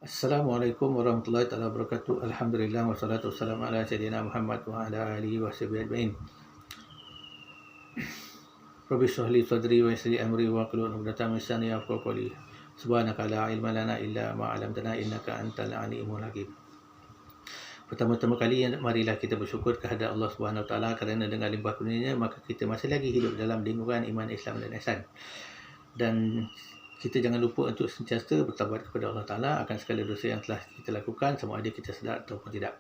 Assalamualaikum warahmatullahi taala wabarakatuh. Alhamdulillah wassalatu wassalamu ala sayyidina Muhammad wa ala alihi washabihi ajmain. Rabbi shrah li sadri wa yassir li amri wa hlul 'uqdatam min lisani yafqahu qawli. Subhanaka la ilma lana illa ma 'allamtana innaka antal alimul hakim. Pertama-tama kali marilah kita bersyukur kehadrat Allah Subhanahu Wa Taala kerana dengan limpah kurnianya maka kita masih lagi hidup dalam lingkungan iman, Islam dan ihsan. Dan kita jangan lupa untuk sentiasa bertaubat kepada Allah Ta'ala akan segala dosa yang telah kita lakukan, sama ada kita sedar ataupun tidak.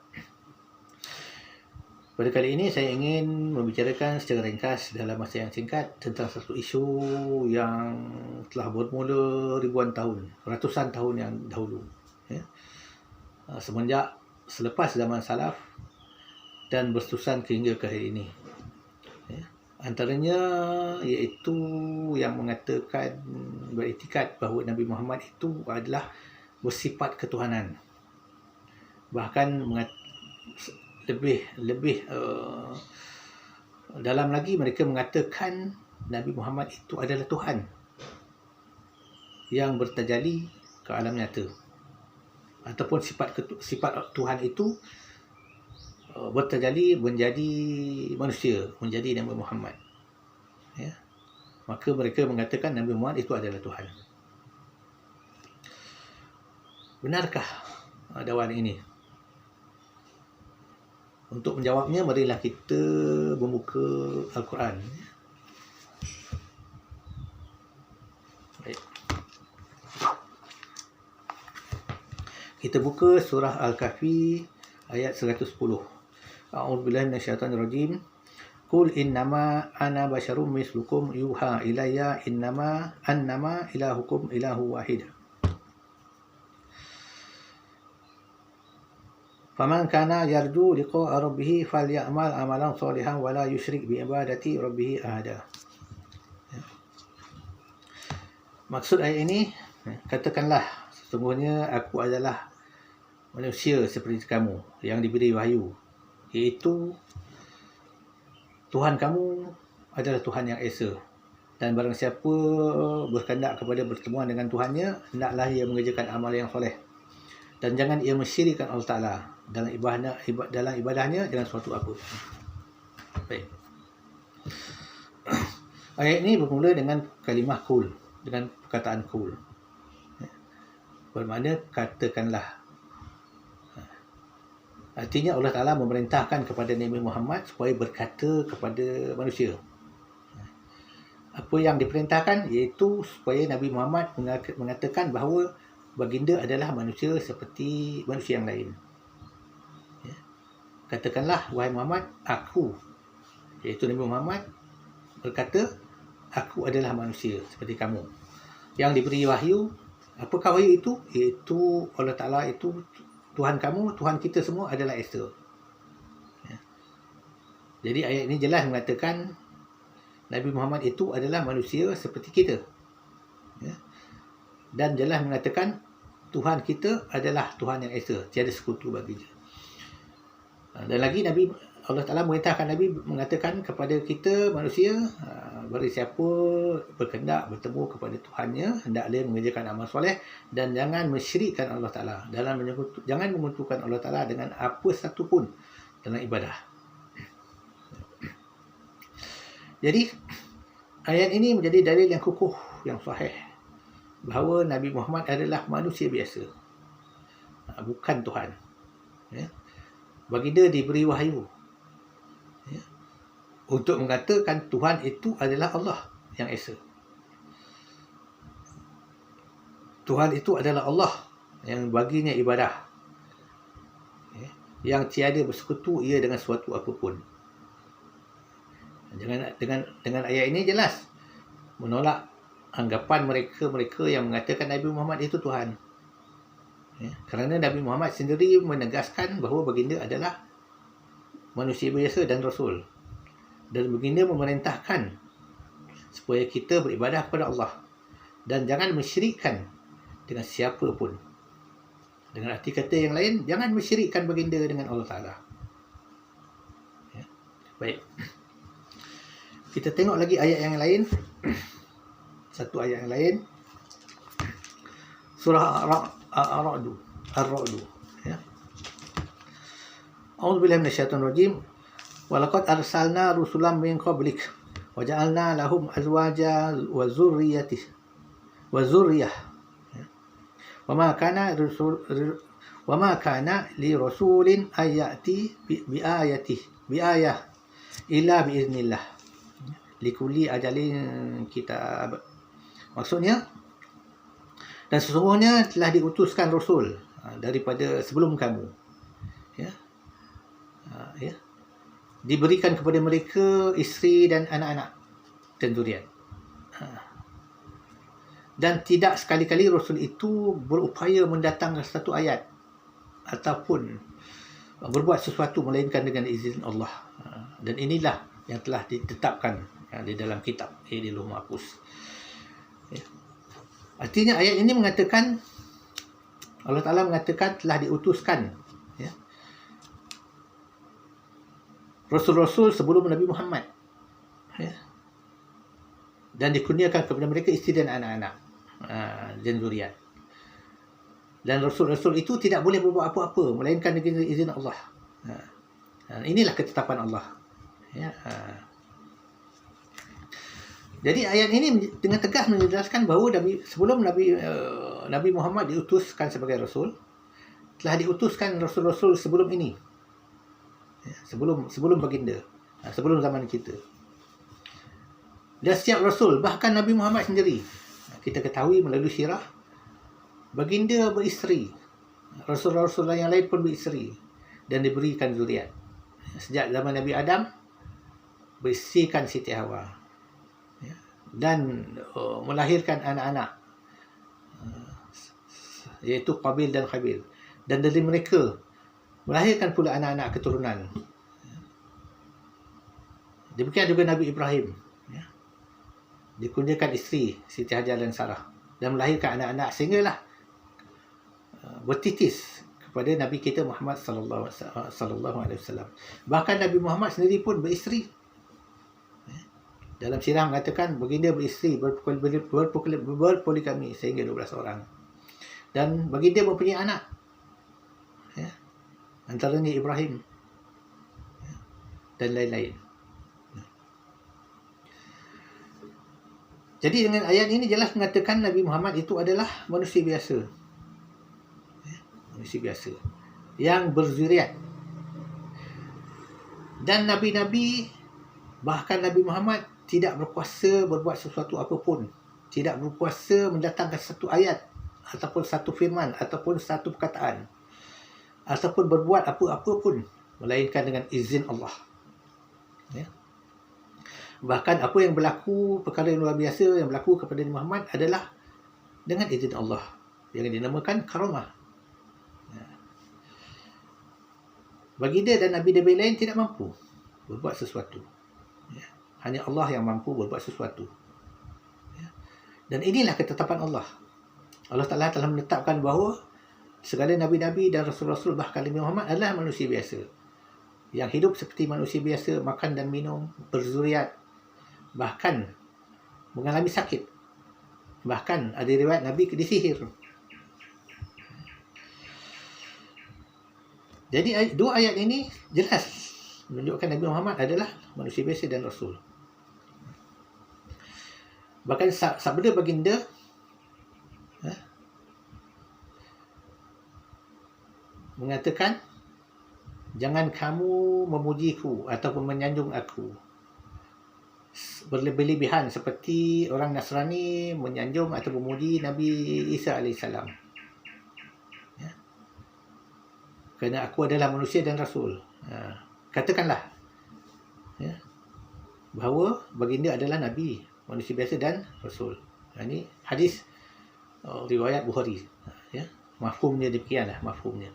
Pada kali ini saya ingin membicarakan secara ringkas dalam masa yang singkat tentang satu isu yang telah bermula ribuan tahun, ratusan tahun yang dahulu, ya. Semenjak selepas zaman salaf dan berterusan hingga ke hari ini, ya. Antaranya iaitu yang mengatakan, beriktikad bahawa Nabi Muhammad itu adalah bersifat ketuhanan. Bahkan lebih dalam lagi mereka mengatakan Nabi Muhammad itu adalah Tuhan yang bertajalli ke alam nyata, ataupun sifat Tuhan itu bertajalli menjadi manusia, menjadi Nabi Muhammad, ya. Maka mereka mengatakan Nabi Muhammad itu adalah Tuhan. Benarkah dakwaan ini? Untuk menjawabnya, marilah kita membuka Al-Quran. Baik. Kita buka surah Al-Kahfi ayat 110. A'udzubillahi minasyaitonir rajim. Qul innama ana basyarum mislukum yuha ilayya annama ilahukum ilahu wahid. Faman kana yarju liqa'a rabbih falyamal amalan shalihan wa la yusyrik bi ibadati rabbih ahada. Maksud ayat ini, katakanlah sesungguhnya aku adalah manusia seperti kamu yang diberi wahyu, iaitu Tuhan kamu adalah Tuhan yang esa, dan barang siapa berkehendak kepada bertemuan dengan Tuhannya, hendaklah ia mengerjakan amal yang soleh, dan jangan ia mensyirikkan Allah Ta'ala dalam ibadahnya dengan suatu apa. Baik. Ayat ini bermula dengan kalimah qul, dengan perkataan qul, bermakna katakanlah. Artinya Allah Ta'ala memerintahkan kepada Nabi Muhammad supaya berkata kepada manusia. Apa yang diperintahkan iaitu supaya Nabi Muhammad mengatakan bahawa baginda adalah manusia seperti manusia yang lain. Katakanlah, wahai Muhammad, aku, iaitu Nabi Muhammad berkata, aku adalah manusia seperti kamu yang diberi wahyu. Apakah wahyu itu? Iaitu Allah Ta'ala itu Tuhan kamu, Tuhan kita semua adalah esa. Ya. Jadi ayat ini jelas mengatakan Nabi Muhammad itu adalah manusia seperti kita, ya. Dan jelas mengatakan Tuhan kita adalah Tuhan yang esa, tiada sekutu baginya. Dan lagi Allah Ta'ala merintahkan Nabi mengatakan kepada kita manusia, bagi siapa berkehendak bertemu kepada Tuhannya, hendaklah mengerjakan amal soleh dan jangan mensyirikkan Allah Ta'ala, jangan menyekutukan Allah Ta'ala dengan apa satu pun dalam ibadah. Jadi ayat ini menjadi dalil yang kukuh, yang sahih, bahawa Nabi Muhammad adalah manusia biasa, bukan Tuhan, ya. Baginda diberi wahyu, ya, untuk mengatakan Tuhan itu adalah Allah yang esa. Tuhan itu adalah Allah yang baginya ibadah, ya, yang tiada bersekutu ia dengan suatu apapun. Dengan ayat ini jelas menolak anggapan mereka yang mengatakan Nabi Muhammad itu Tuhan. Ya, kerana Nabi Muhammad sendiri menegaskan bahawa baginda adalah manusia biasa dan Rasul. Dan baginda memerintahkan supaya kita beribadah kepada Allah dan jangan mensyirikkan dengan siapa pun. Dengan arti kata yang lain, jangan mensyirikkan baginda dengan Allah Ta'ala, ya. Baik. Kita tengok lagi ayat yang lain. Satu ayat yang lain, surah Ar-Ra'd Ar-Ra'd. Ya. A'udzubillahi minasyaitonir rajim. Walaqad arsalna rusulan min qablik wa ja'alna lahum azwaja wa zurriyyah. Ya. Wa ma kana li rasulin ayati bi ayah illa bi iznillah. Likulli ajalin kitab. Maksudnya, dan sesungguhnya telah diutuskan rasul daripada sebelum kamu, ya, ya, diberikan kepada mereka isteri dan anak-anak dan zuriat, dan tidak sekali-kali rasul itu berupaya mendatangkan satu ayat ataupun berbuat sesuatu melainkan dengan izin Allah. Dan inilah yang telah ditetapkan di dalam kitab di Lauh Mahfuz. Ya. Artinya ayat ini mengatakan, Allah Ta'ala mengatakan telah diutuskan, ya, Rasul-Rasul sebelum Nabi Muhammad, ya, dan dikurniakan kepada mereka isteri dan anak-anak dan zuriat. Dan Rasul-Rasul itu tidak boleh berbuat apa-apa melainkan dengan izin Allah. Inilah ketetapan Allah, ya. Jadi ayat ini dengan tegas menjelaskan bahawa sebelum Nabi Muhammad diutuskan sebagai Rasul, telah diutuskan Rasul-Rasul sebelum ini, ya, sebelum baginda, sebelum zaman kita. Dan setiap Rasul, bahkan Nabi Muhammad sendiri, kita ketahui melalui sirah, baginda beristeri, Rasul-Rasul yang lain pun beristeri dan diberikan zuriat. Sejak zaman Nabi Adam, berisikan Siti Hawa, dan melahirkan anak-anak, iaitu Qabil dan Khabil, dan dari mereka melahirkan pula anak-anak keturunan. Demikian juga Nabi Ibrahim, ya, dikurniakan isteri Siti Hajar dan Sarah dan melahirkan anak-anak sehinggalah bertitis kepada Nabi kita Muhammad sallallahu alaihi wasallam. Bahkan Nabi Muhammad sendiri pun beristeri. Dalam sirah mengatakan baginda beristeri, berpoligami sehingga 12 orang. Dan baginda mempunyai anak, ya, antaranya Ibrahim, ya, dan lain-lain. Jadi dengan ayat ini jelas mengatakan Nabi Muhammad itu adalah manusia biasa, ya, manusia biasa yang berzuriat. Dan Nabi-Nabi, bahkan Nabi Muhammad, tidak berkuasa berbuat sesuatu apapun, tidak berkuasa mendatangkan satu ayat ataupun satu firman ataupun satu perkataan ataupun berbuat apa-apa pun melainkan dengan izin Allah, ya. Bahkan apa yang berlaku, perkara yang luar biasa yang berlaku kepada Nabi Muhammad adalah dengan izin Allah, yang dinamakan karamah, ya. Baginda dan Nabi-Nabi lain tidak mampu berbuat sesuatu, ya. Hanya Allah yang mampu berbuat sesuatu, ya. Dan inilah ketetapan Allah. Allah Ta'ala telah menetapkan bahawa segala Nabi-Nabi dan Rasul-Rasul, bahkan Nabi Muhammad, adalah manusia biasa yang hidup seperti manusia biasa, makan dan minum, berzuriat, bahkan mengalami sakit. Bahkan ada riwayat Nabi disihir. Jadi dua ayat ini jelas menunjukkan Nabi Muhammad adalah manusia biasa dan Rasul. Bahkan sabda baginda, mengatakan, jangan kamu memujiku ataupun menyanjung aku berlebih-lebihan seperti orang Nasrani menyanjung atau memuji Nabi Isa AS, ya. Kerana aku adalah manusia dan Rasul. Katakanlah, ya, bahawa baginda adalah Nabi, manusia biasa dan Rasul. Ini hadis riwayat Bukhari, ya. Mafhumnya demikianlah, mafhumnya.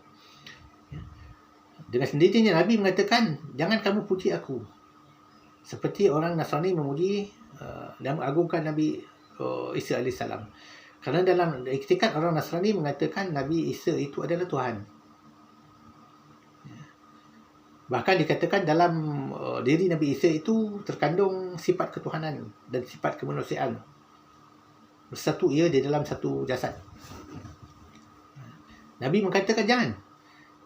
Ya. Dengan sendirinya Nabi mengatakan, jangan kamu puji aku seperti orang Nasrani memuji dan mengagungkan Nabi Isa AS. Kerana dalam iktikad orang Nasrani mengatakan Nabi Isa itu adalah Tuhan. Bahkan dikatakan dalam diri Nabi Isa itu terkandung sifat ketuhanan dan sifat kemanusiaan. Bersatu ia di dalam satu jasad. Nabi mengatakan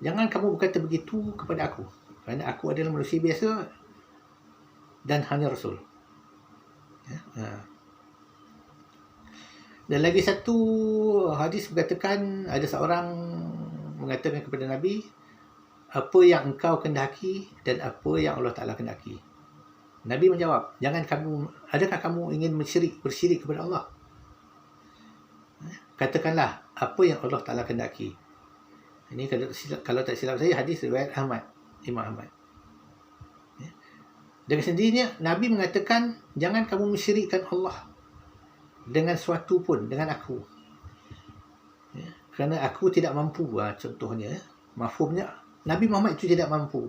jangan kamu berkata begitu kepada aku, kerana aku adalah manusia biasa dan hanya Rasul. Dan lagi satu hadis berkatakan, ada seorang mengatakan kepada Nabi, apa yang engkau kendaki dan apa yang Allah Ta'ala kendaki. Nabi menjawab, adakah kamu ingin bersyirik kepada Allah? Katakanlah apa yang Allah Ta'ala kendaki. Ini kalau tak silap saya, hadis riwayat Imam Ahmad. Dengan sendirinya Nabi mengatakan, jangan kamu mensyirikkan Allah dengan suatu pun, dengan aku. Kerana aku tidak mampu. Contohnya, mafhumnya, Nabi Muhammad itu tidak mampu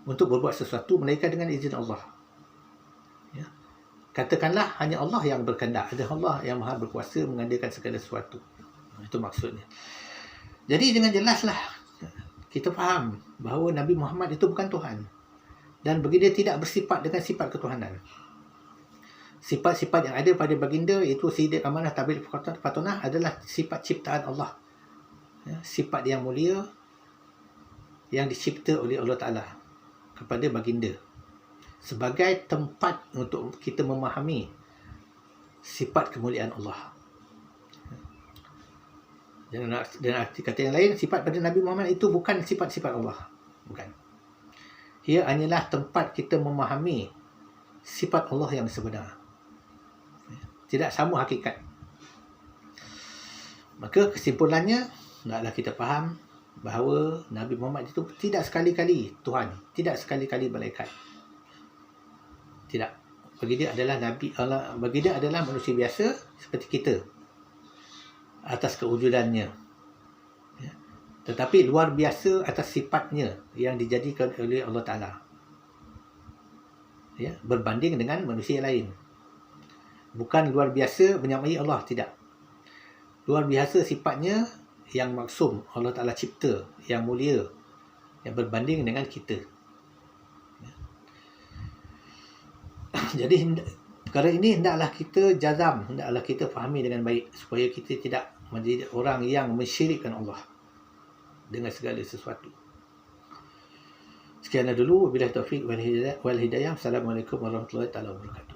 untuk berbuat sesuatu melainkan dengan izin Allah. Katakanlah hanya Allah yang berkehendak. Ada Allah yang maha berkuasa mengadakan segala sesuatu. Itu maksudnya. Jadi dengan jelaslah kita faham bahawa Nabi Muhammad itu bukan Tuhan. Dan baginda tidak bersifat dengan sifat ketuhanan. Sifat-sifat yang ada pada baginda, iaitu Sayyidat Amanah Tabil Fatunah, adalah sifat ciptaan Allah. Sifat yang mulia yang dicipta oleh Allah Ta'ala kepada baginda, sebagai tempat untuk kita memahami sifat kemuliaan Allah. Dan arti kata yang lain, sifat pada Nabi Muhammad itu bukan sifat-sifat Allah. Bukan. Ia hanyalah tempat kita memahami sifat Allah yang sebenar. Tidak sama hakikat. Maka kesimpulannya, naklah kita faham bahawa Nabi Muhammad itu tidak sekali-kali Tuhan, tidak sekali-kali malaikat. Tidak. Bagi dia adalah Nabi Allah, bagi dia adalah manusia biasa seperti kita atas kewujudannya. Tetapi luar biasa atas sifatnya yang dijadikan oleh Allah Ta'ala. Berbanding dengan manusia lain. Bukan luar biasa menyamai Allah, tidak. Luar biasa sifatnya yang maksum Allah Ta'ala cipta, yang mulia, yang berbanding dengan kita. Jadi perkara ini hendaklah kita jazam, hendaklah kita fahami dengan baik, supaya kita tidak menjadi orang yang mensyirikkan Allah dengan segala sesuatu. Sekian dulu, wabillahi taufiq wal hidayah. Assalamualaikum warahmatullahi wabarakatuh.